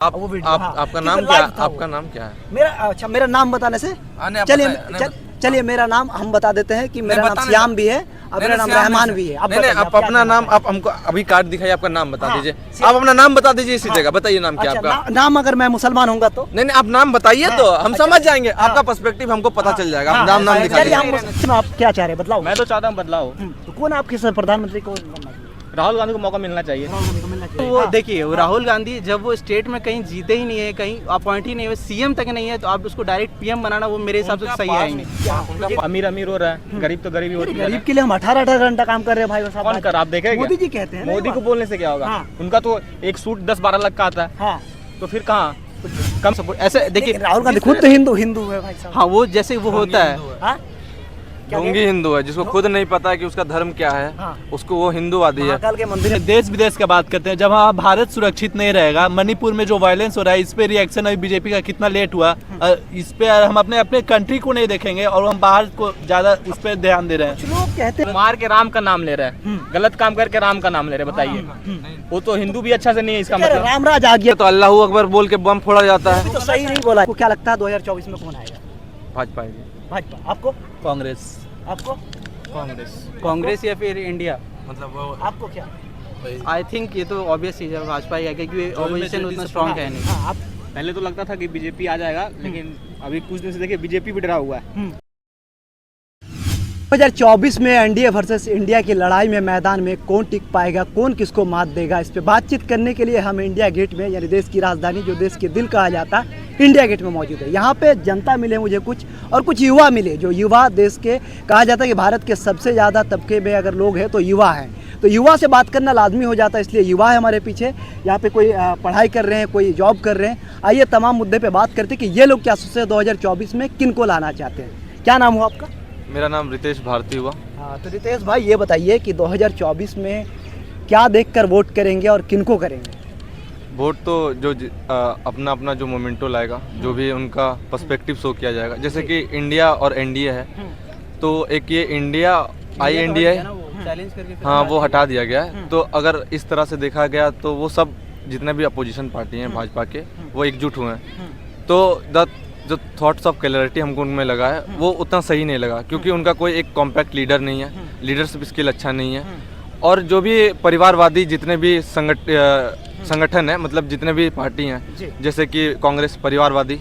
आपका नाम क्या? आपका नाम क्या है? मेरा नाम बताने से चलिए मेरा नाम हम बता देते हैं कि मेरा नाम श्याम भी है और मेरा नाम रहमान भी है। आप अपना नाम आप हमको अभी कार्ड दिखाइए, आपका नाम बता दीजिए। आप अपना नाम बता दीजिए इसी जगह। बताइए नाम क्या आपका? नाम अगर मैं मुसलमान होऊंगा तो नहीं, आप नाम बताइए तो हम समझ जाएंगे। आपका पर्सपेक्टिव हमको पता चल जाएगा। आप नाम दिखाइए। आप क्या चाह रहे हैं? बदलाव? मैं तो चाहता हूँ बदलाव। तो कौन आपके प्रधानमंत्री को? राहुल गांधी को मौका मिलना चाहिए। तो वो देखिए, राहुल गांधी जब वो स्टेट में कहीं जीते ही नहीं है, कहीं अपॉइंट ही नहीं है, सीएम तक नहीं है, तो आप उसको डायरेक्ट पीएम बनाना वो मेरे हिसाब से सही है ही नहीं। अमीर हो रहा है, गरीब तो गरीब ही होती है। गरीब के लिए हम 18 घंटा काम कर रहे हैं भाई साहब। कौन कर? आप देखेंगे मोदी जी कहते हैं। मोदी को बोलने से क्या होगा? उनका तो एक सूट 10-12 लाख का आता है। तो फिर कहाँ कम सपोर्ट? ऐसे देखिए, राहुल गांधी खुद तो हिंदू है भाई साहब। हाँ, वो जैसे वो होता है ढोंगी हिंदू है, जिसको खुद नहीं पता है कि उसका धर्म क्या है, उसको वो हिंदूवादी है। महाकाल के मंदिर। देश विदेश की बात करते हैं, जब वहाँ भारत सुरक्षित नहीं रहेगा, मणिपुर में जो वायलेंस हो रहा है, इस पे रिएक्शन अभी बीजेपी का कितना लेट हुआ, इस पे हम अपने कंट्री को नहीं देखेंगे और हम बाहर को ज्यादा उस पर ध्यान दे रहे हैं। लोग कहते हैं मार के राम का नाम ले रहा है, गलत काम करके राम का नाम ले रहे हैं। बताइए, वो तो हिंदू भी अच्छा से नहीं है इसका मतलब। राम राज आ गया तो अल्लाह अकबर बोल के बम फोड़ा जाता है। तो सही नहीं बोला। क्या लगता है 2024 में कौन आएगा? भाजपा। भाजपा। आपको? कांग्रेस। आपको? कांग्रेस या फिर इंडिया? मतलब आपको क्या? आई थिंक ये तो ऑब्वियस चीज है, भाजपा ही है, क्योंकि ऑपोजिशन उतना स्ट्रांग है नहीं। आप पहले तो लगता था कि बीजेपी आ जाएगा, लेकिन अभी कुछ दिन से देखिए बीजेपी भी डरा हुआ है। 2024 में एनडीए वर्सेस इंडिया की लड़ाई में मैदान में कौन टिक पाएगा, कौन किसको मात देगा, इस पे बातचीत करने के लिए हम इंडिया गेट में, यानी देश की राजधानी जो देश के दिल कहा जाता है, इंडिया गेट में मौजूद है। यहाँ पे जनता मिले मुझे कुछ, और कुछ युवा मिले, जो युवा देश के कहा जाता है कि भारत के सबसे ज़्यादा तबके में अगर लोग हैं तो युवा हैं। तो युवा से बात करना लाजमी हो जाता है, इसलिए युवा है हमारे पीछे। यहाँ पे कोई पढ़ाई कर रहे हैं, कोई जॉब कर रहे हैं। आइए तमाम मुद्दे पे बात करते हैं कि ये लोग क्या सोचते हैं 2024 में किन को लाना चाहते हैं। क्या नाम हुआ आपका? मेरा नाम रितेश भारती हुआ। हाँ, तो रितेश भाई ये बताइए कि 2024 में क्या देखकर वोट करेंगे और किनको करेंगे? वोट तो जो अपना अपना जो मोमेंटो लाएगा, जो भी उनका पर्सपेक्टिव शो किया जाएगा। जैसे कि इंडिया और एनडीए है, तो एक ये इंडिया INDA चैलेंज करके, हाँ, वो हटा दिया गया है। तो अगर इस तरह से देखा गया तो वो सब जितने भी अपोजिशन पार्टी हैं भाजपा के, वो एकजुट हुए हैं। तो जो थॉट्स ऑफ क्लैरिटी हमको उनमें लगा है, वो उतना सही नहीं लगा, क्योंकि उनका कोई एक कॉम्पैक्ट लीडर नहीं है, लीडरशिप स्किल अच्छा नहीं है। और जो भी परिवारवादी जितने भी संगठन है, मतलब जितने भी पार्टी हैं, जैसे कि कांग्रेस परिवारवादी,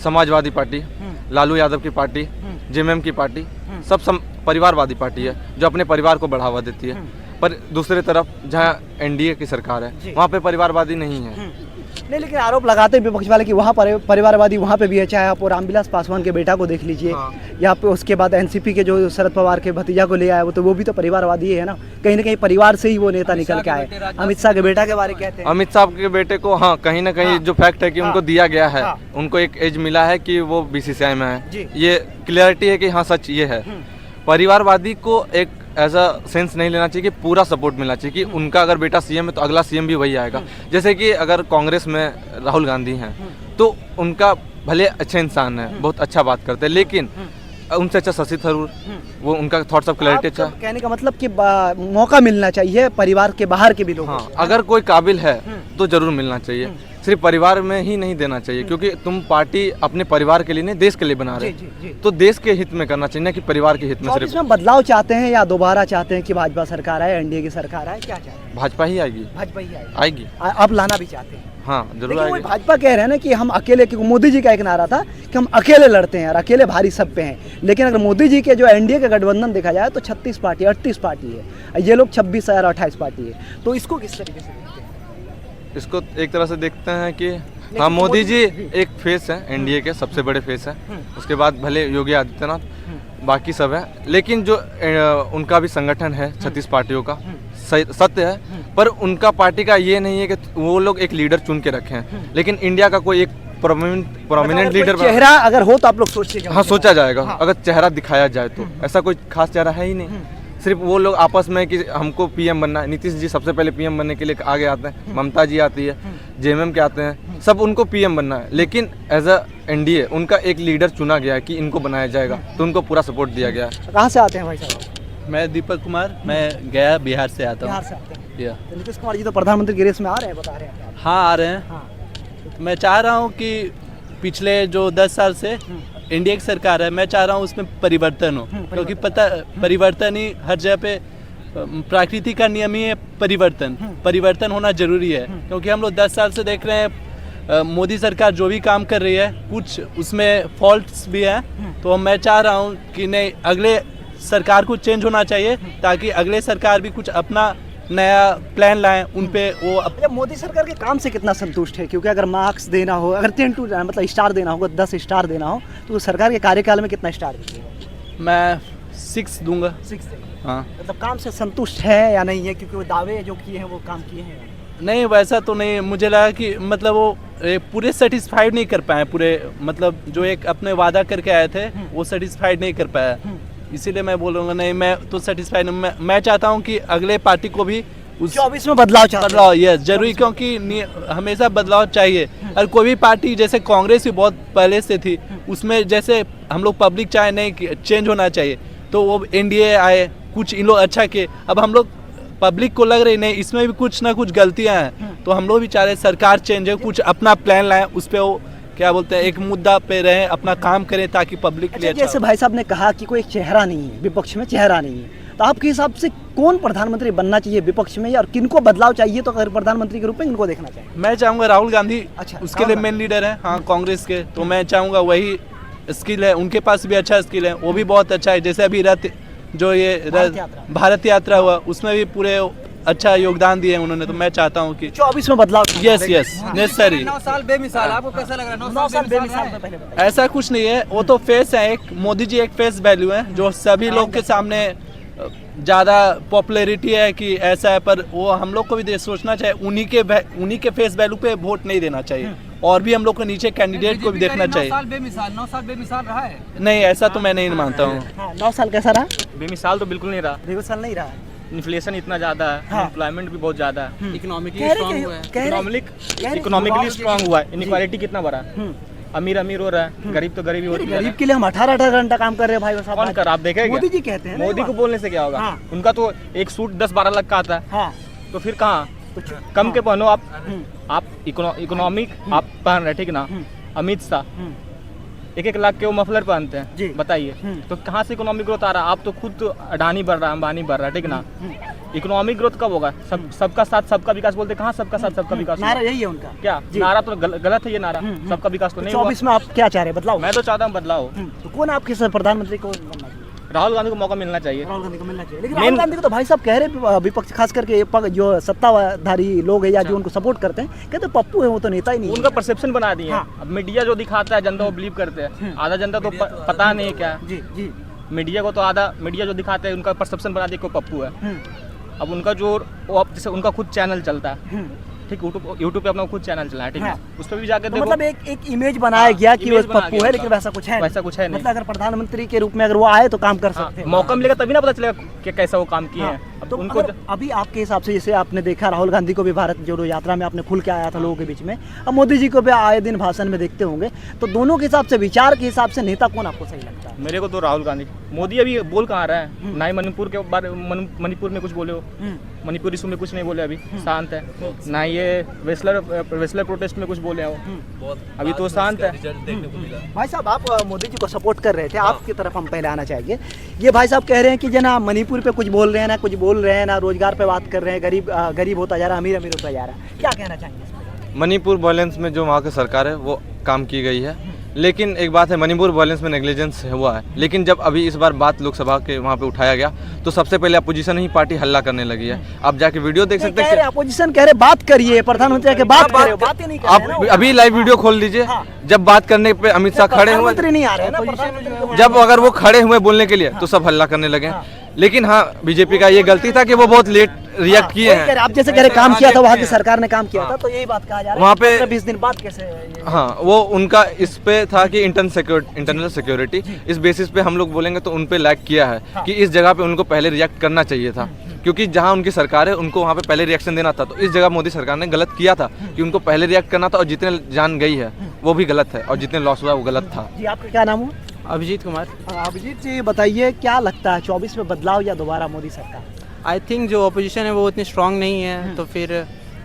समाजवादी पार्टी, लालू यादव की पार्टी, JMM की पार्टी, सब परिवारवादी पार्टी है जो अपने परिवार को बढ़ावा देती है। पर दूसरी तरफ जहाँ एनडीए की सरकार है, वहाँ पे परिवारवादी नहीं है। नहीं, लेकिन आरोप लगाते हैं विपक्ष वाले कि वहाँ पर परिवारवादी वहाँ पे भी है। चाहे आप रामविलास पासवान के बेटा को देख लीजिए, यहाँ पे उसके बाद एनसीपी के जो शरद पवार के भतीजा को ले आया, वो भी तो परिवारवादी है ना कहीं परिवार से ही वो नेता निकल के आए। अमित शाह के बेटा के बारे में कहते हैं। अमित शाह के बेटे को हाँ, कहीं ना कहीं जो फैक्ट है कि उनको दिया गया है, उनको एक एज मिला है कि वो BCCI में है, ये क्लियरिटी है कि हाँ सच ये है। परिवारवादी को एक एज अ सेंस नहीं लेना चाहिए कि पूरा सपोर्ट मिलना चाहिए कि उनका अगर बेटा CM है तो अगला CM भी वही आएगा। जैसे कि अगर कांग्रेस में राहुल गांधी हैं, तो उनका भले अच्छे इंसान है, बहुत अच्छा बात करते हैं, लेकिन उनसे अच्छा शशि थरूर, वो उनका थॉट्स ऑफ क्लैरिटी अच्छा। कहने का मतलब कि मौका मिलना चाहिए परिवार के बाहर के भी लोग। हाँ, अगर कोई काबिल है तो जरूर मिलना चाहिए, सिर्फ परिवार में ही नहीं देना चाहिए, क्योंकि तुम पार्टी अपने परिवार के लिए नहीं, देश के लिए बना रहे, तो देश के हित में करना चाहिए ना कि परिवार के हित में। सिर्फ इसमें बदलाव चाहते हैं या दोबारा चाहते हैं कि भाजपा सरकार आए, एनडीए की सरकार आए, क्या चाहते हैं? भाजपा ही आएगी। भाजपा ही आएगी। आप लाना भी चाहते हैं? हाँ, जरूर आएगी। भाजपा कह रहे हैं ना कि हम अकेले, क्योंकि मोदी जी का एक नारा था कि हम अकेले लड़ते हैं और अकेले भारी सब पे हैं। लेकिन अगर मोदी जी के जो एनडीए का गठबंधन देखा जाए तो 36 पार्टी 38 पार्टी है, ये लोग 26 और 28 पार्टी है। तो इसको किस तरीके से देखते हैं? इसको एक तरह से देखते हैं कि हाँ, मोदी जी एक फेस है, एनडीए के सबसे बड़े फेस है। उसके बाद भले योगी आदित्यनाथ, बाकी सब है, लेकिन जो उनका भी संगठन है 36 पार्टियों का, सत्य है। पर उनका पार्टी का ये नहीं है कि वो लोग एक लीडर चुन के रखे हैं, लेकिन इंडिया का कोई एक प्रोमिनेंट लीडर चेहरा अगर हो तो आप लोग सोचिएगा। हाँ, सोचा जाएगा। अगर चेहरा दिखाया जाए तो ऐसा कोई खास चेहरा है ही नहीं। सिर्फ वो लोग आपस में कि हमको PM बनना है। नीतीश जी सबसे पहले PM बनने के लिए आगे आते हैं, ममता जी आती है, JMM के आते हैं, सब उनको PM बनना है। लेकिन एज अ एनडीए उनका एक लीडर चुना गया है कि इनको बनाया जाएगा, तो उनको पूरा सपोर्ट दिया गया है। कहाँ से आते हैं भाई साहब? मैं दीपक कुमार, मैं गया बिहार से आता हूँ। बिहार से आते हैं। नीतीश कुमार जी तो प्रधानमंत्री की रेस में आ रहे हैं, बता रहे हैं। हाँ, आ रहे हैं। हाँ, मैं चाह रहा हूँ कि पिछले जो 10 साल से इंडिया की सरकार है, मैं चाह रहा हूँ उसमें परिवर्तन हो, क्योंकि पता परिवर्तन ही हर जगह पे प्रकृति का नियम ही है परिवर्तन होना जरूरी है। क्योंकि हम लोग 10 साल से देख रहे हैं मोदी सरकार जो भी काम कर रही है कुछ उसमें फॉल्ट्स भी हैं, तो मैं चाह रहा हूँ कि नहीं, अगले सरकार को चेंज होना चाहिए ताकि अगले सरकार भी कुछ अपना नया प्लान लाएं उन पे वो अच्छा, मोदी सरकार के काम से कितना संतुष्ट है? क्योंकि अगर मार्क्स देना हो, अगर 10 टू मतलब स्टार देना होगा, 10 स्टार देना हो, तो सरकार के कार्यकाल में कितना स्टार दीजिएगा? मैं 6 दूंगा। 6 हाँ, मतलब काम से संतुष्ट है या नहीं है? क्योंकि वो दावे जो किए हैं वो काम किए हैं। नहीं वैसा तो नहीं, मुझे लगा कि मतलब वो पूरे सेटिस्फाइड नहीं कर पाए, पूरे मतलब जो एक अपने वादा करके आए थे वो सेटिस्फाइड नहीं कर पाया, इसीलिए मैं बोलूँगा नहीं, मैं तो सेटिस्फाइड हूँ। मैं चाहता हूँ कि अगले पार्टी को भी उस 24 में बदलाव यस जरूरी, क्योंकि हमेशा बदलाव चाहिए। और कोई भी पार्टी जैसे कांग्रेस भी बहुत पहले से थी, उसमें जैसे हम लोग पब्लिक चाहे नहीं कि चेंज होना चाहिए, तो वो एनडीए आए, कुछ इन लोग अच्छा किए, अब हम लोग पब्लिक को लग रही नहीं इसमें भी कुछ ना कुछ गलतियां हैं, तो हम लोग भी चाह रहे सरकार चेंज हो, कुछ अपना प्लान लाएं, उस पर वो क्या बोलते हैं एक मुद्दा पे रहें, अपना काम करें ताकि पब्लिक के लिए अच्छा। जैसे भाई साहब ने कहा कि कोई चेहरा नहीं है, विपक्ष में चेहरा नहीं है, तो आपके हिसाब से कौन प्रधानमंत्री बनना चाहिए विपक्ष में, और किनको बदलाव चाहिए? तो अगर प्रधानमंत्री के रूप में इनको देखना चाहिए। मैं चाहूँगा राहुल गांधी, अच्छा, उसके लिए मेन लीडर है, हाँ कांग्रेस के, तो मैं चाहूँगा वही स्किल है, उनके पास भी अच्छा स्किल है, वो भी बहुत अच्छा है। जैसे अभी भारत यात्रा हुआ उसमें भी पूरे अच्छा योगदान दिए उन्होंने, तो मैं चाहता हूँ कि 24 में बदलाव। Yes necessary. 9 साल बेमिसाल, आपको कैसा लग रहा है? 9 साल बेमिसाल में पहले बताइए। ऐसा कुछ नहीं है, वो तो फेस है, एक मोदी जी एक फेस वैल्यू है जो सभी लोग के सामने ज़्यादा पॉपुलैरिटी है कि ऐसा है, पर वो हम लोग को भी सोचना चाहिए, उन्हीं के फेस वैल्यू पे वोट नहीं देना चाहिए, और भी हम लोग को नीचे कैंडिडेट को भी देखना चाहिए। 9 साल बेमिसाल रहा है? नहीं ऐसा तो मैं नहीं मानता हूँ। 9 साल कैसा रहा? बेमिसाल तो बिल्कुल नहीं रहा, 2 साल नहीं रहा। इन्फ्लेशन इतना ज्यादा है, एम्प्लॉयमेंट भी बहुत ज्यादा है, इकोनॉमिकली स्ट्रांग हुआ है, इकोनॉमिकली स्ट्रांग हुआ है, इनक्वालिटी कितना बड़ा, अमीर हो रहा है, गरीब तो गरीब ही होती है। गरीब के लिए हम 18 घंटा काम कर रहे हैं भाई साहब। कौन कर, आप देखेंगे? मोदी जी कहते हैं। मोदी को बोलने से क्या होगा? उनका तो एक सूट 10-12 लाख का आता है, हाँ, तो फिर कहाँ कम के पहनो आप इकोनॉमिक आप पहन रहे, ठीक ना? अमित शाह 1-1 लाख के वो मफलर पहनते हैं, बताइए तो कहाँ से इकोनॉमिक ग्रोथ आ रहा है? आप तो खुद अडानी बढ़ रहा है, अंबानी बढ़ रहा है, ठीक ना? इकोनॉमिक ग्रोथ कब होगा? सबका साथ सबका विकास बोलते, कहाँ सबका साथ सबका विकास? नारा यही है उनका। क्या नारा तो गलत है ये नारा, सबका विकास तो नहीं हुआ। 24 में आप क्या चाह रहे हैं? बदलाव? मैं तो चाहता हूँ बदलाव। तो कौन आपके प्रधानमंत्री को बनना चाहिए? राहुल गांधी को मौका मिलना चाहिए। राहुल गांधी को मिलना चाहिए, लेकिन राहुल गांधी को तो भाई साहब कह रहे विपक्ष खास करके जो सत्ताधारी लोग हैं या जो उनको सपोर्ट करते हैं, कहते पप्पू है, वो तो नेता ही नहीं। उनका परसेप्शन बना दिए हैं। अब मीडिया जो दिखाता है जनता वो बिलीव करते हैं, आधा जनता तो पता नहीं है क्या। जी मीडिया को तो आधा मीडिया जो दिखाते हैं उनका परसेप्शन बना दिया को पप्पू है। अब उनका जो जैसे उनका खुद चैनल चलता है, ठीक, यूट्यूब पे अपना खुद चैनल चला है, ठीक है, उस पर भी जाकर देखो, मतलब एक इमेज बनाया गया कि वो पप्पू है, लेकिन वैसा कुछ है नहीं। मतलब अगर प्रधानमंत्री के रूप में अगर वो आए तो काम कर सकते हैं। मौका मिलेगा तभी ना पता चलेगा कि कैसा वो काम किए हैं। तो उनको अभी आपके हिसाब से, जैसे आपने देखा राहुल गांधी को भी भारत जोड़ो यात्रा में आपने खुल के आया था लोगों के बीच में, अब मोदी जी को भी आए दिन भाषण में देखते होंगे, तो दोनों के हिसाब से, विचार के हिसाब से नेता कौन आपको सही लगता है? मेरे को तो राहुल गांधी। मोदी अभी बोल कहाँ रहा है? ना ही मणिपुर के बारे मणिपुर में कुछ बोले हो, मणिपुर इशू में कुछ नहीं बोले, अभी शांत है। ना ये वेस्लर प्रोटेस्ट में कुछ बोले हो, अभी तो शांत है। भाई साहब आप मोदी जी को सपोर्ट कर रहे थे, आपकी तरफ हम पहले आना चाहेंगे। ये भाई साहब कह रहे हैं कि जना मणिपुर पे कुछ बोल रहे हैं, ना कुछ बोल रहे हैं, ना रोजगार पे बात कर रहे हैं, गरीब होता जा रहा है, अमीर होता जा रहा है, क्या कहना चाहेंगे? मणिपुर वायलेंस में जो वहाँ की सरकार है वो काम की गई है, लेकिन एक बात है, मणिपुर वायलेंस में नेग्लिजेंस हुआ है, लेकिन जब अभी इस बार बात लोकसभा के वहाँ पे उठाया गया तो सबसे पहले अपोजिशन ही पार्टी हल्ला करने लगी है। आप जाके वीडियो देख सकते हैं, अपोजिशन कह रहे बात करिए, प्रधानमंत्री के बात कर रहे हो, बात ही नहीं कर रहे हैं। आप अभी लाइव वीडियो खोल लीजिए, जब बात करने पे अमित शाह खड़े हुए, नहीं आ रहे हैं ना, जब अगर वो खड़े हुए बोलने के लिए तो सब हल्ला करने लगे। लेकिन हाँ, बीजेपी का ये गलती था कि वो बहुत लेट रिएक्ट किए हैं। आप जैसे कह रहे काम किया था, वहाँ की सरकार ने काम किया था, तो यही बात कहा जा रहा है वहाँ पे 20 दिन बाद कैसे? हाँ, वो उनका इस पे था कि इंटरनल सिक्योरिटी, इस बेसिस पे हम लोग बोलेंगे तो उन पे लैग किया है कि इस जगह पे उनको पहले रिएक्ट करना चाहिए था, क्योंकि जहाँ उनकी सरकार है उनको वहाँ पे पहले रिएक्शन देना था। तो इस जगह मोदी सरकार ने गलत किया था कि उनको पहले रिएक्ट करना था, और जितने जान गई है वो भी गलत है, और जितने लॉस हुआ वो गलत था। जी, आपका क्या नाम है? अभिजीत कुमार। अभिजीत जी बताइए, क्या लगता है 24 में बदलाव या दोबारा मोदी सरकार? आई थिंक जो अपोजिशन है वो उतनी स्ट्रांग नहीं है, तो फिर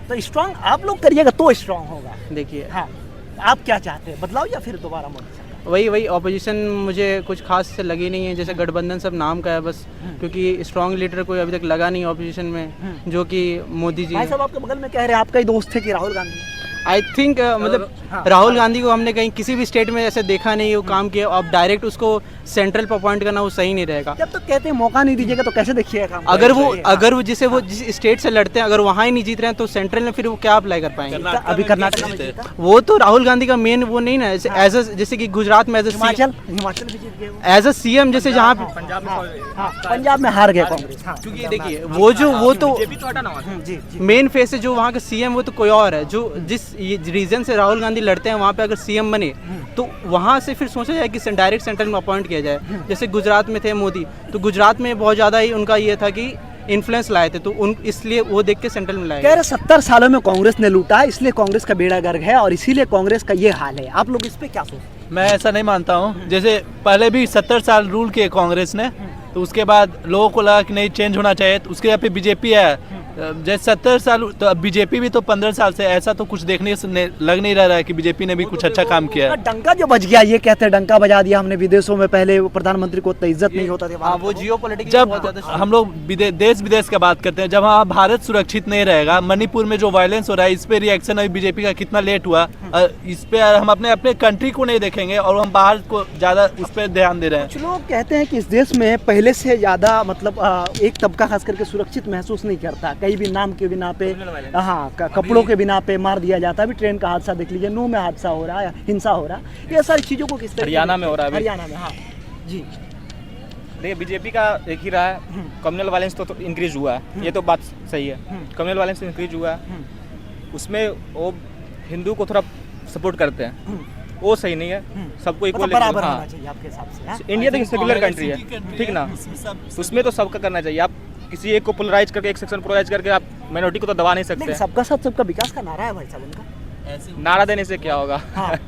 तो स्ट्रांग आप लोग करिएगा तो स्ट्रांग होगा। देखिए, हाँ, आप क्या चाहते हैं, बदलाव या फिर दोबारा मोदी सरकार? वही ऑपोजिशन मुझे कुछ खास से लगी नहीं है, जैसे गठबंधन सब नाम का है बस, क्योंकि स्ट्रॉन्ग लीडर कोई अभी तक लगा नहीं ऑपोजिशन में, जो कि मोदी जी भाई हैं। साहब आपके बगल में कह रहे हैं आपका ही दोस्त थे कि राहुल गांधी। आई थिंक मतलब राहुल गांधी को हमने कहीं किसी भी स्टेट में ऐसे देखा नहीं, वो काम किया। अब डायरेक्ट उसको सेंट्रल पर अपॉइंट करना वो सही नहीं रहेगा। जब तक कहते हैं मौका नहीं दीजिएगा तो कैसे देखिएगा काम? अगर वो जिसे वो जिस स्टेट से लड़ते हैं अगर वहाँ ही नहीं जीत रहे हैं तो सेंट्रल में फिर वो क्या अप्लाई कर पाएंगे? अभी कर्नाटक में जीता। वो तो राहुल गांधी का मेन वो नहीं ना, एज जैसे कि गुजरात में हिमाचल भी जीत गए वो। एज अ सीएम जैसे जहाँ पे पंजाब में हार गया कांग्रेस। क्योंकि देखिए वो तो जी मेन फेस है, जो वहाँ का सीएम वो तो कोई और है। जो जिस रीजन से राहुल गांधी लड़ते हैं वहाँ पे अगर सीएम बने तो वहाँ से फिर सोचा जाए कि डायरेक्ट सेंट्रल में अपॉइंट किया जाए। जैसे गुजरात में थे मोदी, तो गुजरात में बहुत ज़्यादा ही उनका ये था कि इन्फ्लुएंस लाए थे, तो उन इसलिए वो देख के सेंट्रल में लाए। कह रहे 70 सालों में कांग्रेस ने लूटा है, इसलिए कांग्रेस का बेड़ा गर्क है और इसीलिए कांग्रेस का ये हाल है। आप लोग इस पे क्या सोचते हैं? मैं ऐसा नहीं मानता हूँ। जैसे पहले भी 70 साल रूल किए कांग्रेस ने, तो उसके बाद लोगों को लगा कि नहीं चेंज होना चाहिए, तो उसके यहाँ पे बीजेपी है। जैसे 70 साल तो अब बीजेपी भी तो 15 साल से, ऐसा तो कुछ देखने से लग नहीं रहा है कि बीजेपी ने भी कुछ अच्छा काम किया है। डंका जो बज गया, ये कहते हैं डंका बजा दिया हमने विदेशों में, पहले प्रधानमंत्री को उतना इज्जत नहीं होता था। वो जियो पॉलिटिक्स जब हम लोग देश विदेश का बात करते हैं, जब वहाँ भारत सुरक्षित नहीं रहेगा, मणिपुर में जो वायलेंस हो रहा है इस पे रिएक्शन अभी बीजेपी का कितना लेट हुआ, इस पे हम अपने कंट्री को नहीं देखेंगे और हम बाहर को ज्यादा उस पर ध्यान दे रहे हैं। कुछ लोग कहते हैं कि इस देश में पहले से ज्यादा मतलब एक तबका खास करके सुरक्षित महसूस नहीं करता, कहीं भी नाम के बिना पे, हाँ कपड़ों के बिना पे मार दिया जाता है। अभी ट्रेन का हादसा देख लीजिए, नूह में हादसा हो रहा है, हिंसा हो रहा है, ये सारी चीजों को किस तरह हरियाणा में हो रहा है अभी। हरियाणा में, हाँ जी। देखिए बीजेपी का एक ही रहा है, कम्युनल वायलेंस तो इंक्रीज हुआ है, ये तो बात सही है। कम्युनल वायलेंस इंक्रीज हुआ है, उसमें वो हिंदू को थोड़ा सपोर्ट करते हैं, वो सही नहीं है। सबको मतलब इक्वल बराबर होना चाहिए आपके हिसाब से, हाँ? इंडिया तो सेक्युलर कंट्री है, ठीक ना, उसमें तो सबका करना चाहिए। आप किसी एक को पोलराइज करके, एक सेक्शन पोलराइज करके आप माइनॉरिटी को तो दबा नहीं सकते। लेकिन सबका साथ सबका विकास का नारा है भाई साहब उनका। नारा देने से क्या होगा? हाँ।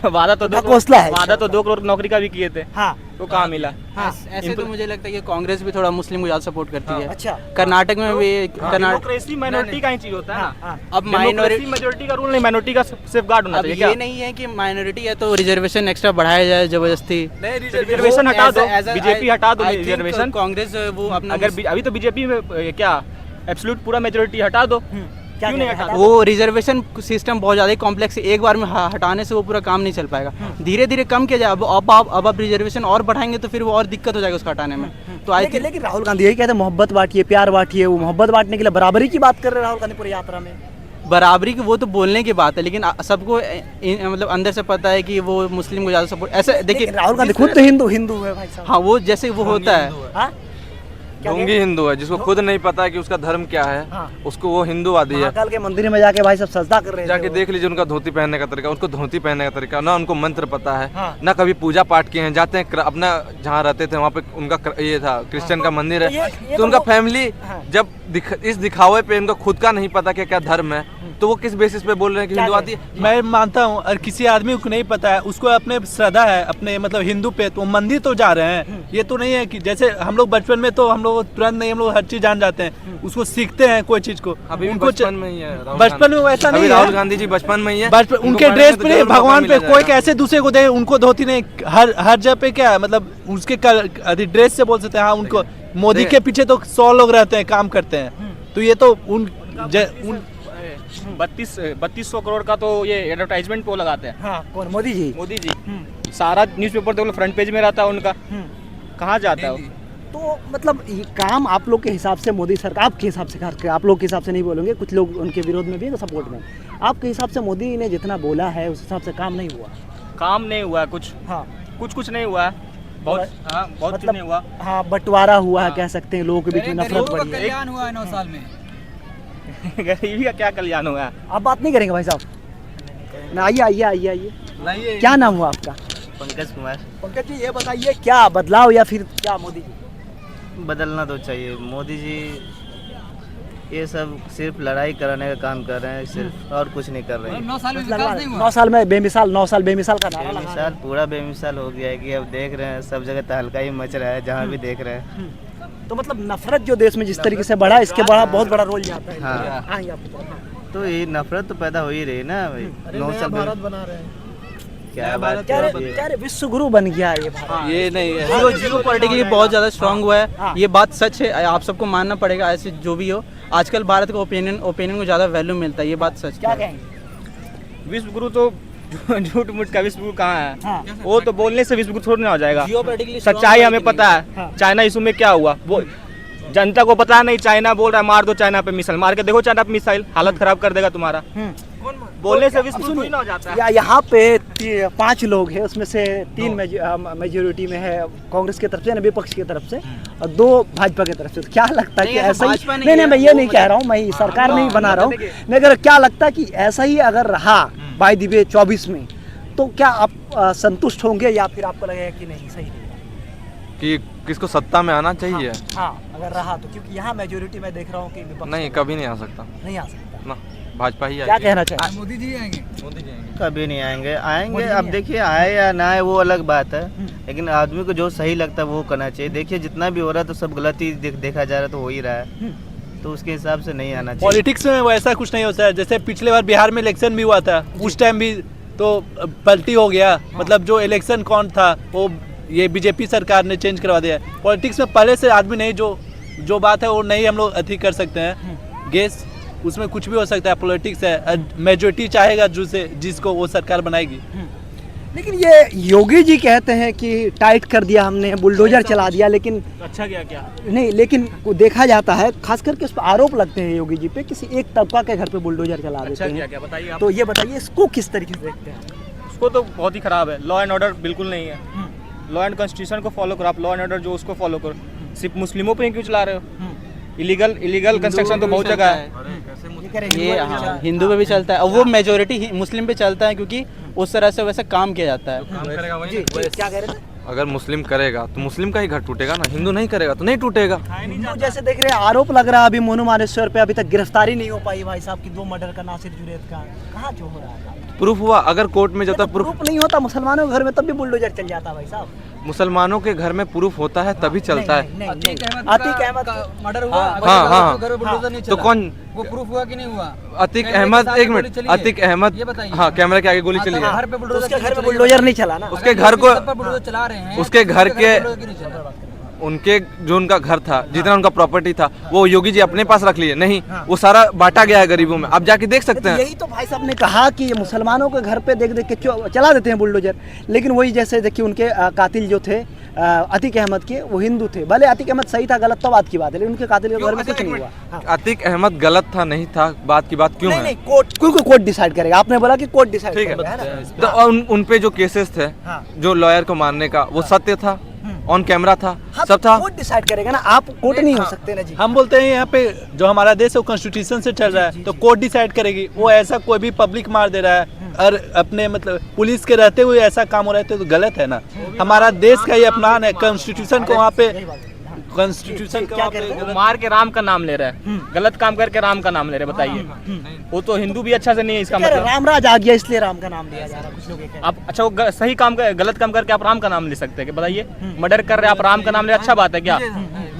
वादा तो हौसला 2 करोड़ नौकरी का भी किए थे, हाँ तो कहाँ मिला? हाँ ऐसे तो मुझे लगता है कि कांग्रेस भी थोड़ा मुस्लिम को ज्यादा सपोर्ट करती है। अच्छा। कर्नाटक में भी डेमोक्रेसी माइनॉरिटी का ही चीज होता है ना। अब माइनॉरिटी मेजोरिटी का रूल नहीं, माइनॉरिटी का सेफगार्ड होना अब चाहिए। ये क्या नहीं है कि माइनॉरिटी है तो रिजर्वेशन एक्स्ट्रा बढ़ाया जाए जबरदस्ती। रिजर्वेशन हटा दो, बीजेपी हटा दो रिजर्वेशन। कांग्रेस वो अपना अगर अभी तो बीजेपी में क्या एब्सोल्यूट पूरा मेजोरिटी हटा दो, क्यों नहीं हटा? वो रिजर्वेशन सिस्टम बहुत ज़्यादा कॉम्प्लेक्स है, एक बार में हटाने से वो पूरा काम नहीं चल पाएगा। धीरे धीरे कम किया जाए। अब आप रिजर्वेशन और बढ़ाएंगे तो फिर वो और दिक्कत हो जाएगा उसको हटाने में। तो आई थिंक लेकिन राहुल गांधी यही कहते हैं मोहब्बत बांटिए, प्यार बांटिए। वो मोहब्बत बांटने के लिए बराबरी की बात कर रहे हैं राहुल गांधी पूरी यात्रा में। बराबरी की वो तो बोलने की बात है, लेकिन सबको मतलब अंदर से पता है कि वो मुस्लिम को ज़्यादा सपोर्ट। ऐसे देखिए राहुल गांधी खुद तो हिंदू है भाई साहब। हाँ, वो जैसे वो होता है। हाँ? ढोंगी हिंदू है, जिसको खुद नहीं पता है कि उसका धर्म क्या है, हाँ। उसको वो हिंदूवादी है। महाकाल के मंदिर में जाके भाई सब सजदा कर रहे हैं। जाके देख लीजिए उनका धोती पहनने का तरीका, उनको धोती पहनने का तरीका ना, उनको मंत्र पता है, हाँ। ना कभी पूजा पाठ किए हैं। जाते हैं अपना जहाँ रहते थे वहाँ पे उनका ये था क्रिश्चियन का मंदिर है, ये तो उनका तो- फैमिली हाँ। जब इस दिखावे पे उनको खुद का नहीं पता कि क्या धर्म है, तो वो किस बेसिस पे बोल रहे हैं कि हिंदूवादी है? मैं मानता हूँ, और किसी आदमी को नहीं पता है, उसको अपने श्रद्धा है अपने मतलब हिंदू पे, तो मंदिर तो जा रहे हैं। ये तो नहीं है कि जैसे हम लोग बचपन में तो हम लोग तुरंत नहीं, हम लोग हर चीज जान जाते हैं, उसको सीखते हैं कोई चीज को। अभी भी उनको बचपन में ही है राहुल बचपन में वैसा अभी नहीं राहुल है। गांधी जी बचपन में ही है। बचपन उनको उनके पढ़ने ड्रेस में पे तो नहीं, जरूर मौका भगवान पे मिला कोई जाएगा। कैसे दूसरे को दे, उनको धोती नहीं, हर जगह पे क्या है मतलब उसके ड्रेस से बोल सकते हैं। हाँ, उनको मोदी के पीछे तो 100 लोग रहते हैं, काम करते हैं, तो ये तो उन 3200 करोड़ का तो ये एडवर्टाइजमेंट पे लगाते हैं। हाँ, कौन? मोदी जी। सारा न्यूज़पेपर तो फ्रंट पेज में रहता है उनका, कहाँ जाता है वो? तो मतलब ये काम आप लोग के हिसाब से मोदी सरकार, आपके हिसाब से, खास कर आप लोग के हिसाब से नहीं बोलेंगे, कुछ लोग उनके विरोध में भी है सपोर्ट में, आपके हिसाब से मोदी ने जितना बोला है उस हिसाब से काम नहीं हुआ? काम नहीं हुआ है कुछ, हाँ, कुछ नहीं हुआ है, बहुत बहुत कुछ नहीं हुआ। हाँ, बंटवारा हुआ है, कह सकते हैं, लोगों के बीच में नफरत बढ़ी है। कल्याण हुआ है 9 साल में। गरीबी का क्या कल्याण हुआ है? आप बात नहीं करेंगे भाई साहब? ना, आइए। क्या नाम हुआ आपका? पंकज कुमार। पंकज जी, ये बताइए क्या बदलाव या फिर क्या मोदी जी? बदलना तो चाहिए। मोदी जी ये सब सिर्फ लड़ाई कराने का काम कर रहे हैं, सिर्फ और कुछ नहीं कर रहे हैं। 9 साल में विकास नहीं हुआ। 9 साल में बेमिसाल, 9 साल बेमिसाल का नारा लगा रहे बेमिसाल, पूरा बेमिसाल हो गया है कि अब देख रहे हैं सब जगह तहलका ही मच रहा है, जहाँ भी देख रहे हैं। हैं। तो मतलब नफरत जो देश में जिस तरीके से बढ़ा, इसके बड़ा बहुत बड़ा रोल जाता है। हाँ। हाँ, ये आप बताओ। हाँ। तो ये नफरत तो पैदा हो ही रही ना भाई। 9 साल भारत बना रहे हैं, क्या बात क्या कर रही है? क्या रे, विश्व गुरु बन गया ये भारत। ये नहीं है। जियो पॉलिटिकली बहुत ज़्यादा स्ट्रांग हुआ हाँ। है, ये बात सच है, आप सबको मानना पड़ेगा। ऐसे जो भी हो, आजकल भारत को ओपिनियन को ज़्यादा वैल्यू मिलता है, ये बात सच क्या है। कहेंगे? विश्व गुरु तो झूठ मूठ का विश्व गुरु कहाँ है? हाँ। वो तो बोलने से विश्व गुरु थोड़ी ना हो जाएगा। Geopolitically सच्चाई strong हमें पता है। हाँ। चाइना इशू में क्या हुआ वो जनता को पता नहीं। चाइना बोल रहा है मार दो चाइना पे मिसाइल, मार के देखो चाइना पे मिसाइल, हालत खराब कर देगा तुम्हारा। बोलने से विश्व गुरु थोड़ी ना हो जाता है। या यहाँ पे 5 लोग हैं, उसमें से 3 मेजोरिटी में है कांग्रेस की तरफ से, विपक्ष की तरफ से, और 2 भाजपा की तरफ से। तो क्या लगता है कि नहीं, ऐसा ही? भाजपा नहीं नहीं नहीं, है, मैं ये वो नहीं कह रहा हूँ, मैं सरकार नहीं बना रहा हूँ, देखिए। मगर क्या लगता है कि ऐसा ही अगर रहा बाय द वे 24 में, तो क्या आप संतुष्ट होंगे या फिर आपको लगेगा कि नहीं सही रहेगा? कि किसको सत्ता में आना चाहिए? हाँ, अगर रहा तो, क्योंकि यहाँ मेजोरिटी में देख रहा हूँ कि विपक्ष नहीं, कभी नहीं आ सकता नहीं आ सकता। ना, भाजपा ही क्या आएगी। कहना चाहिए? मोदी जी आएंगे। कभी नहीं आएंगे, आएंगे मोदी अब नहीं देखिए, आए या ना आए वो अलग बात है, लेकिन आदमी को जो सही लगता है वो करना चाहिए। देखिए जितना भी हो रहा है तो सब गलत ही देखा जा रहा है, तो हो ही रहा है, तो उसके हिसाब से नहीं आना चाहिए। पॉलिटिक्स में वैसा कुछ नहीं होता है। जैसे पिछले बार बिहार में इलेक्शन भी हुआ था, उस टाइम भी तो पलटी हो गया। मतलब जो इलेक्शन कौन था वो ये बीजेपी सरकार ने चेंज करवा दिया है। पॉलिटिक्स में पहले से आदमी नहीं, जो बात है वो नहीं हम लोग अधिक कर सकते हैं गेस, उसमें कुछ भी हो सकता है। पॉलिटिक्स है, मेजोरिटी चाहेगा जिसको वो सरकार बनाएगी। लेकिन ये योगी जी कहते हैं कि टाइट कर दिया हमने, बुलडोजर चला दिया, लेकिन अच्छा क्या नहीं, लेकिन को देखा जाता है, खास करके उस पर आरोप लगते हैं योगी जी पे, किसी एक तबका के घर पे बुलडोजर चला देते हैं। क्या बताइए आप। तो ये बताइए इसको किस तरीके से देखते हैं? उसको तो बहुत ही खराब है। लॉ एंड ऑर्डर बिल्कुल नहीं है। लॉ एंड कॉन्स्टिट्यूशन को फॉलो करो, आप लॉ एंड ऑर्डर जो उसको फॉलो करो। सिर्फ मुस्लिमों पे ही क्यों चला रहे हो? इलीगल कंस्ट्रक्शन तो बहुत जगह है। ये हाँ, हिंदू पे भी चलता है, और वो मेजोरिटी मुस्लिम पे चलता है, क्योंकि उस तरह से वैसे काम किया जाता है। जी, क्या कह रहे थे? अगर मुस्लिम करेगा तो मुस्लिम का ही घर टूटेगा ना, हिंदू नहीं करेगा तो नहीं टूटेगा। हिंदू जैसे देख रहे हैं, आरोप लग रहा है अभी मोनू मानेश्वर पे, अभी तक गिरफ्तारी नहीं हो पाई भाई साहब की, 2 मर्डर का, नासिर जुनैद का। कहाँ जो हो रहा है? प्रूफ हुआ, अगर कोर्ट में जब तक प्रूफ, प्रूफ नहीं होता मुसलमानों के घर में, तब भी बुलडोजर चल जाता भाई साहब। मुसलमानों के घर में प्रूफ होता है तभी चलता है। अतीक अहमद मर्डर हुआ, हाँ हाँ, घर में बुलडोजर नहीं तो चला। कौन? वो प्रूफ हुआ कि नहीं हुआ? अतीक कैमरे के अहमद, सामने एक गोली मिनट, चली है। अतीक अहमद, ये बताइए। हाँ, कैमरे के आगे गोली चली है। घर पे बुलडोजर उसके घर में चली है। बुलडोजर नहीं चला ना। उसके घर को, पर बुलडोजर चला रहे हैं, उसके घर के, बुलडोजर क्यों नहीं चल रहा? उनके जो उनका घर था, जितना उनका प्रॉपर्टी था, वो योगी जी अपने पास रख लिए नहीं, वो सारा बांटा गया है गरीबों में। आप जाके देख सकते हैं। यही तो भाई साहब ने कहा कि ये मुसलमानों के घर पे देख देख के चला देते हैं बुलडोजर, लेकिन वही जैसे देखिए उनके कातिल जो थे अतीक अहमद के, वो हिंदू थे। भले अतीक अहमद सही था, गलत तो बात की बात है, लेकिन उनके कातिल के घर में कुछ नहीं हुआ। हाँ। अतीक अहमद गलत था नहीं था, बात की बात क्यों नहीं है? नहीं, कोर्ट, क्योंकि कोर्ट डिसाइड करेगा। आपने बोला कि कोर्ट डिसाइड ठीक करेगा, है, है ना? तो उन पे जो केसेस थे, हाँ। जो लॉयर को मारने का, वो सत्य था, ऑन कैमरा था, हाँ, सब था। कोर्ट डिसाइड करेगा ना, आप कोर्ट नहीं हो सकते ना जी। हम बोलते हैं यहाँ पे जो हमारा देश है वो कॉन्स्टिट्यूशन से चल रहा है, तो कोर्ट डिसाइड करेगी। वो ऐसा कोई भी पब्लिक मार दे रहा है और अपने मतलब पुलिस के रहते हुए ऐसा काम हो रहा है तो गलत है ना। हमारा देश का ही अपमान है, कॉन्स्टिट्यूशन को वहाँ पे, कॉन्स्टिट्यूशन क्या कहते हैं? वो मार के राम का नाम ले रहा है, गलत काम करके राम का नाम ले रहे हैं। बताइए, वो तो हिंदू भी अच्छा से नहीं है इसका कह रहे मतलब। रामराज आ गया इसलिए राम का नाम लिया जा रहा है, कुछ लोग ये कह रहे हैं। आप अच्छा, वो सही काम कर, गलत काम करके आप राम का नाम ले सकते हैं कि? बताइए, मर्डर कर रहे हैं आप, राम का नाम ले, अच्छा बात है क्या?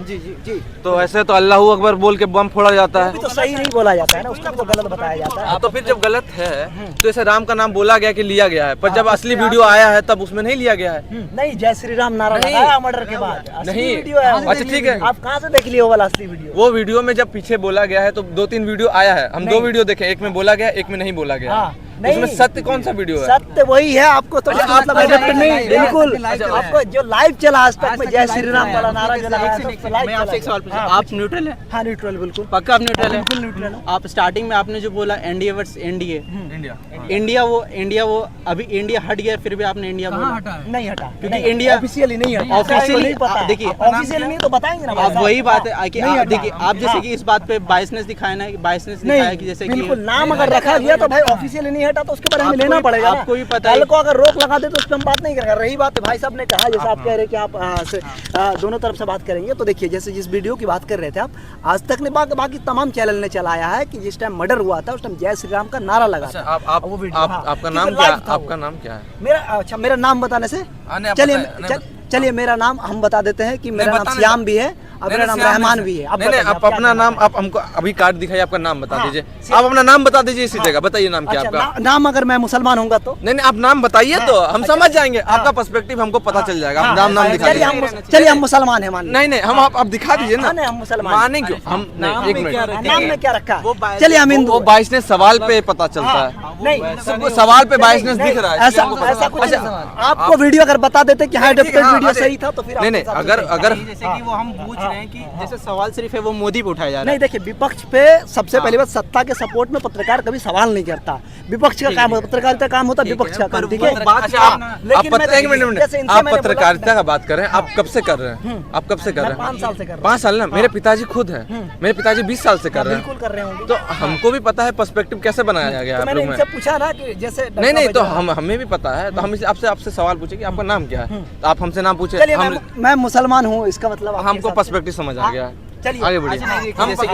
जी जी जी, तो ऐसे तो अल्लाह अकबर बोल के बम फोड़ा जाता अभी है। तो सही नहीं बोला जाता है ना, उसको तो गलत बताया जाता है। तो फिर जब गलत है तो ऐसे राम का नाम बोला गया कि लिया गया है, पर जब असली वीडियो आया है तब उसमें नहीं लिया गया है। नहीं, जय श्री राम नारा नहीं। लगाया मर्डर के बाद, असली नहीं। वीडियो है। अच्छा, ठीक है। आप कहाँ से देख लिए वो वाला असली वीडियो? वो वीडियो में जब पीछे बोला गया है तो 2-3 वीडियो आया है, हम 2 वीडियो देखे, एक में बोला गया, एक में नहीं बोला गया। हाँ, नहीं। उसमें सत्य कौन सा वीडियो है? सत्य वही है, आपको तो अच्छा, मतलब अच्छा, एडेप्ट नहीं, नहीं, बिल्कुल। नहीं, आपको जो लाइव चला आज तक में जय श्री राम वाला नारा जो लगाया था, मैं उसको live आपसे एक चला। सवाल पूछूं, हाँ, आप न्यूट्रल हैं? हाँ, न्यूट्रल, बिल्कुल पक्का आप न्यूट्रल हैं? बिल्कुल न्यूट्रल हूँ। आप स्टार्टिंग में आपने जो बोला एनडीए वर्सेस एनडीए, इंडिया वो अभी इंडिया हट गया, फिर भी आपने इंडिया बोला। हटा है? नहीं हटा, क्योंकि इंडिया ऑफिशियली नहीं हटा, ऑफिशियली नहीं पता। देखिए, ऑफिशियली नहीं तो बताएंगे ना भाई अब साहब। वही बात है कि नहीं आप हटा। देखिए, आप जैसे हाँ। कि इस बात पे बायसनेस दिखाया ना, बायसनेस दिखाया कि नहीं, जैसे कि बिल्कुल नाम अगर रखा गया तो भाई ऑफिशियली नहीं हटा तो उसके बारे में आपको लेना भी- पड़ेगा ना। आपको भी पता है। कल को अगर रोक लगा दे तो उस पर हम बात नहीं करेंगे। रही बात है, भाई साहब ने कहा, जैसे आप कह रहे हैं कि आप दोनों तरफ से बात करेंगे, तो देखिए जैसे जिस वीडियो की बात कर रहे थे आप, आज तक ने बाकी तमाम चैनल ने चलाया है कि जिस टाइम मर्डर हुआ था उस टाइम जय श्री राम का नारा लगा अच्छा, था। आप वो वीडियो, हाँ। आपका क्योंकि नाम क्या, live था वो। आपका नाम क्या है? मेरा नाम बताने से नहीं, आप चलिए बताएं, नहीं चलिए मेरा नाम हम बता देते हैं कि मेरा नाम बताना श्याम भी है अब मेरा नाम रहमान भी है। आप नहीं नहीं, बताइए, आप क्या अपना कहना नाम, आप हमको अभी कार्ड दिखाइए, आपका नाम बता हाँ, दीजिए। आप अपना नाम बता दीजिए इसी जगह, बताइए नाम क्या अच्छा, आपका। नाम अगर मैं मुसलमान होऊंगा तो नहीं नहीं, आप नाम बताइए तो हम समझ जाएंगे, आपका पर्सपेक्टिव हमको पता चल जाएगा। आप नाम चलिए दिखाइए। चलिए हम मुसलमान हैं मान लीजिए। नहीं नहीं, हम आप दिखा दीजिए ना। नहीं हम मुसलमान माने क्यों हम? नहीं, एक मिनट। नाम में क्या रखा है? चलिए हम हिंदू वो बाइसनेस सवाल पे पता चलता है। नहीं वो सवाल पे बाइसनेस दिख रहा है। ऐसा ऐसा कुछ नहीं। आपको वीडियो अगर बता देते कि हाँ डेफिनेट वीडियो सही था तो फिर नहीं नहीं, अगर जैसे कि वो हम पूछ रहे हैं कि जैसे सवाल सिर्फ है वो मोदी पे उठाया जा रहा नहीं है। देखिए, विपक्ष पे सबसे पहली बात, सत्ता के सपोर्ट में पत्रकार कभी सवाल नहीं करता। विपक्ष का काम है, पत्रकारिता काम होता है विपक्ष का काम, ठीक है। अच्छा, एक मिनट, जैसे इनसे आप मैंने बोला- पत्रकारिता का बात कर रहे हैं, आप कब से कर रहे हैं? आप कब से कर रहे हैं? 5 साल से कर रहे हैं। 5 साल ना, मेरे पिताजी खुद है, मेरे पिताजी 20 साल से कर रहे हैं। बिल्कुल कर रहे होंगे। तो हमको भी पता है पर्सपेक्टिव कैसे बनाया गया तो आप मैंने लोग में। इनसे पूछा ना कि जैसे नहीं नहीं, तो हमें भी पता है, तो हम आपसे सवाल पूछे कि आपका नाम क्या है, तो आप हमसे नाम पूछे। चलिए मैं मुसलमान हूँ, इसका मतलब आपके हमको हिसाब से- पर्सपेक्टिव समझ आ गया। चलिए आगे बढ़िए। हम जैसे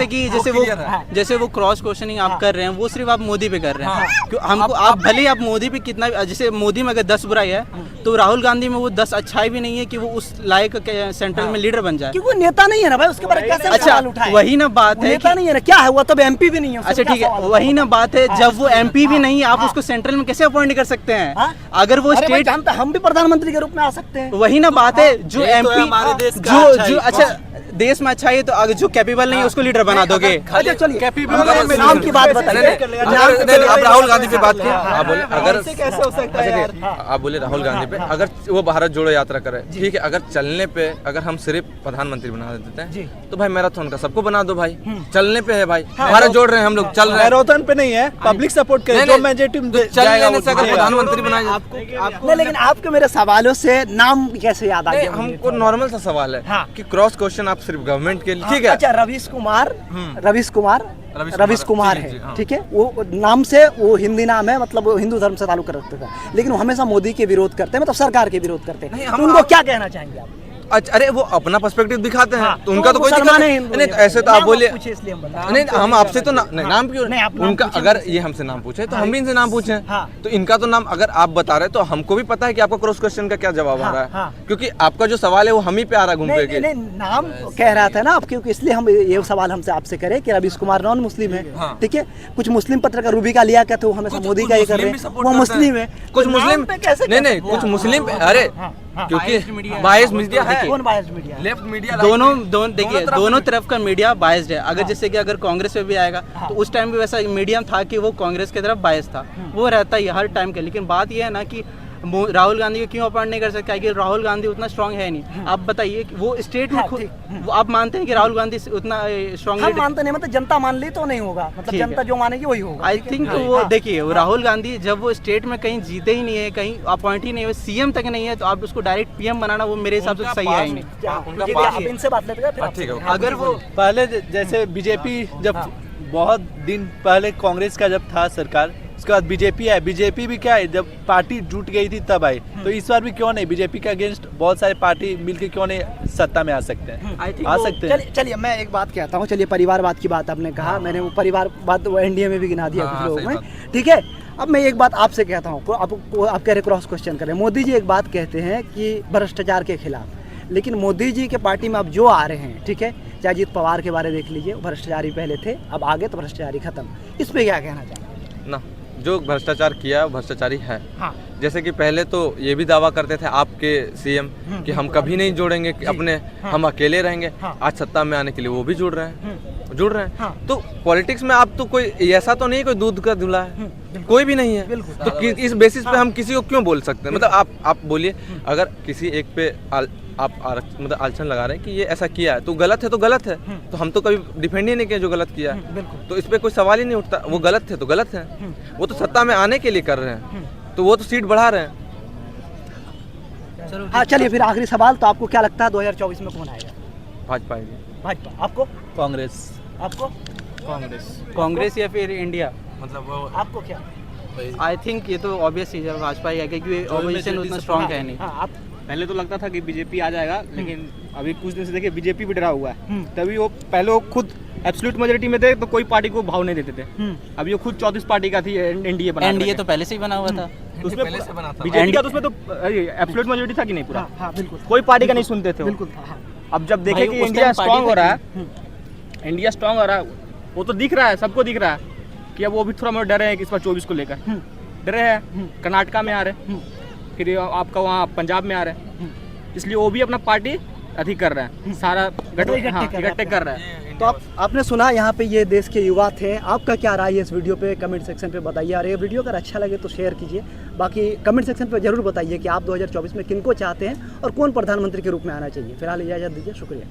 कि बताया, जैसे वो क्रॉस क्वेश्चनिंग आप कर रहे हैं वो सिर्फ आप मोदी पे कर रहे हैं। क्यों हमको आप भले ही आप मोदी पे कितना जैसे मोदी में अगर 10 बुराई है तो राहुल गांधी में वो 10 अच्छाई भी नहीं है कि वो उस लायक सेंट्रल में लीडर बन जाए। क्योंकि वो नेता नहीं है ना भाई, उसके बारे में कैसे अच्छा, सवाल उठाए? वही ना बात वो है नेता कि- नहीं है ना, क्या है वो तब एमपी भी नहीं है। उससे अच्छा क्या ठीक है, सवाल वही उठाए? ना बात है, जब वो एमपी भी नहीं है आप उसको सेंट्रल में कैसे अपॉइंट कर सकते हैं? हाँ? अगर वो अरे भाई स्टेट, जानता, हम भी प्रधानमंत्री के रूप में आ सकते हैं। वही ना बात है, जो ये तो एमपी हमारे देश का जो अच्छा जो है। अच्छा देश में अच्छा है तो अगर जो कैपेबल नहीं है उसको लीडर बना दोगे। अच्छा चलिए Capable नाम की बात बताइए। आप राहुल गांधी पे बात किए, आप बोले अगर ऐसे कैसे हो सकता है यार? आप बोले राहुल गांधी पे, अगर वो भारत जोड़ो यात्रा करे, ठीक है, अगर चलने पे अगर हम सिर्फ प्रधानमंत्री बना देते हैं तो भाई मैराथन का सबको बना दो भाई। चलने पे है भाई, भारत जोड़ रहे हैं, हम लोग चल रहे हैं। मैराथन पे नहीं है, पब्लिक सपोर्ट करे, नहीं, जो नहीं, मेजोरिटी तो चलने से अगर प्रधानमंत्री बनाए नहीं लेकिन आपके मेरे सवालों से नाम कैसे याद आ नहीं, गया मुझे? हमको नॉर्मल सा सवाल है हाँ। कि क्रॉस क्वेश्चन आप सिर्फ गवर्नमेंट के लिए, ठीक है। अच्छा रवीश कुमार रवीश कुमार, है, जी, हाँ। ठीक है। वो नाम से वो हिंदी नाम है, मतलब वो हिंदू धर्म से ताल्लुक रखते थे, लेकिन वो हमेशा मोदी के विरोध करते हैं, मतलब सरकार के विरोध करते हैं। तो उनको क्या कहना चाहेंगे आप? अच्छा, अरे वो अपना पर्सपेक्टिव दिखाते हैं तो उनका तो कोई मुसलमान दिक्कत है, नहीं। नहीं, तो ऐसे तो आप बोलिए, पूछे इसलिए हम बता नहीं हम आपसे तो नहीं, नाम क्यों नहीं, आप नाम उनका, पूछिए अगर मुझसे। ये हमसे नाम पूछे तो हम भी इनसे नाम पूछे, हाँ। तो इनका तो नाम अगर आप बता रहे तो हमको भी पता है कि आपका क्रॉस क्वेश्चन का क्या जवाब आ रहा है, हाँ। क्योंकि आपका जो सवाल है वो हम ही पे आ रहा है घूम नहीं, के। नहीं, नाम कह रहा था ना आप, क्योंकि इसलिए हम ये सवाल हमसे आपसे करें कि रवीश कुमार नॉन मुस्लिम है, हाँ। ठीक है। कुछ मुस्लिम पत्रकार रूबी का लिया कहते वो हमेशा मोदी का ये कर रहे हैं, वो मुस्लिम है, कुछ तो मुस्लिम, नाम पे कैसे नहीं कह नहीं, सकते कुछ हैं? मुस्लिम, अरे क्योंकि बायस मीडिया है, कौन बायस्ड मीडिया है? लेफ्ट मीडिया, दोनों देखिए दोनों तरफ का मीडिया बायस्ड है। अगर जैसे कि अगर कांग्रेस पे भी आएगा तो उस टाइम भी वैसा मीडियम था कि वो कांग्रेस की तरफ बायस था, वो रहता ही हर टाइम के। लेकिन बात ये है ना कि राहुल गांधी को क्यों अपॉइंट नहीं कर सकता, क्योंकि राहुल गांधी उतना स्ट्रांग है नहीं। आप बताइए कि वो स्टेट में खुद वो आप मानते हैं कि राहुल गांधी उतना स्ट्रांग हम मानते नहीं, मतलब जनता मान ली तो नहीं होगा, मतलब ठीक है। जनता जो मानेगी वही होगा। आई थिंक वो देखिए वो राहुल गांधी जब वो स्टेट में कहीं जीते ही नहीं है, कहीं अपॉइंट ही नहीं है, सीएम तक नहीं है, तो आप उसको डायरेक्ट पीएम बनाना वो मेरे हिसाब से सही है ही नहीं। क्या- उनका ये पास- आप इनसे बात लेते हैं, फिर ठीक है, आपसे- अगर वो पहले जैसे बीजेपी जब बहुत दिन पहले कांग्रेस का जब था सरकार, उसके बाद बीजेपी है, बीजेपी भी क्या है, जब पार्टी जुट गई थी तब आई, तो इस बार भी क्यों नहीं बीजेपी के अगेंस्ट बहुत सारे पार्टी मिलकर क्यों नहीं सत्ता में आ सकते हैं? आई थिंक आ सकते हैं। चलिए मैं एक बात कहता हूँ, चलिए परिवारवाद की बात आपने कहा, मैंने वो परिवार बात वो एनडीए में भी गिना दिया कुछ लोगों में, ठीक है। अब मैं एक बात आपसे कहता हूँ, आप कह रहे क्रॉस क्वेश्चन करें। मोदी जी एक बात कहते हैं कि भ्रष्टाचार के खिलाफ, लेकिन मोदी जी के पार्टी में अब जो आ रहे हैं, ठीक है, चाहे अजीत पवार के बारे देख लीजिए, भ्रष्टाचारी पहले थे, अब आगे तो भ्रष्टाचारी खत्म। इस पे क्या कहना चाहेंगे? ना जो भ्रष्टाचार किया वो भ्रष्टाचारी है। हाँ। जैसे कि पहले तो ये भी दावा करते थे आपके सीएम कि हम कभी नहीं जोड़ेंगे अपने, हम अकेले रहेंगे। आज सत्ता में आने के लिए वो भी जुड़ रहे हैं। हाँ। तो पॉलिटिक्स में आप तो कोई ऐसा तो नहीं कोई दूध का धुला है, कोई भी नहीं है। तो इस बेसिस पे हम किसी को क्यों बोल सकते हैं? मतलब आप बोलिए, अगर किसी एक पे आप मतलब आलोचना लगा रहे हैं कि ये ऐसा किया है तो गलत है, तो गलत है, तो हम तो कभी डिफेंड ही नहीं किया जो गलत किया है, तो इस पे कोई सवाल ही नहीं उठता। वो गलत थे तो गलत है, वो तो सत्ता में आने के लिए कर रहे हैं, तो वो तो सीट बढ़ा रहे हैं। हाँ चलिए फिर आखिरी सवाल, तो आपको क्या लगता है 2024 में कौन आएगा? भाजपा आएगी। भाजपा। आपको? कांग्रेस। आपको? कांग्रेस या फिर इंडिया, मतलब आपको क्या? आई थिंक ये तो ऑब्वियस चीज है, भाजपा ही है, क्योंकि ऑपोजिशन उतना स्ट्रांग है नहीं। हाँ, आप पहले तो लगता था कि बीजेपी आ जाएगा, लेकिन अभी कुछ दिन से देखिए बीजेपी भी डरा हुआ है। तभी वो पहले वो खुद एब्सोल्यूट मेजोरिटी में थे तो कोई पार्टी को भाव नहीं देते थे। अभी वो खुद 34 पार्टी का थी, एनडीए बना एनडीए तो पहले से ही बना हुआ था। उसमें बीजेपी का तो उसमें तो एब्सोल्यूट मेजोरिटी था कि नहीं पूरा, हाँ बिल्कुल कोई पार्टी का नहीं सुनते थे वो। बिल्कुल था। हाँ। अब जब देखे भाई, कि उस इंडिया टाइम स्ट्रांग हो रहा पार्टी है, इंडिया स्ट्रांग हो रहा है, वो तो दिख रहा है, सबको दिख रहा है कि अब वो भी थोड़ा बहुत डरे हैं कि इस बार 24 को लेकर डरे हैं। कर्नाटका में आ रहे हैं, फिर आपका वहाँ पंजाब में आ रहे हैं, इसलिए वो भी अपना पार्टी अधिक कर रहा है, सारा इकट्ठे कर रहा है। तो आपने सुना यहाँ पे ये देश के युवा थे, आपका क्या राय है इस वीडियो पे कमेंट सेक्शन पे बताइए। और ये वीडियो अगर अच्छा लगे तो शेयर कीजिए, बाकी कमेंट सेक्शन पे जरूर बताइए कि आप 2024 में किनको चाहते हैं और कौन प्रधानमंत्री के रूप में आना चाहिए। फिलहाल इजाज़त दीजिए, शुक्रिया।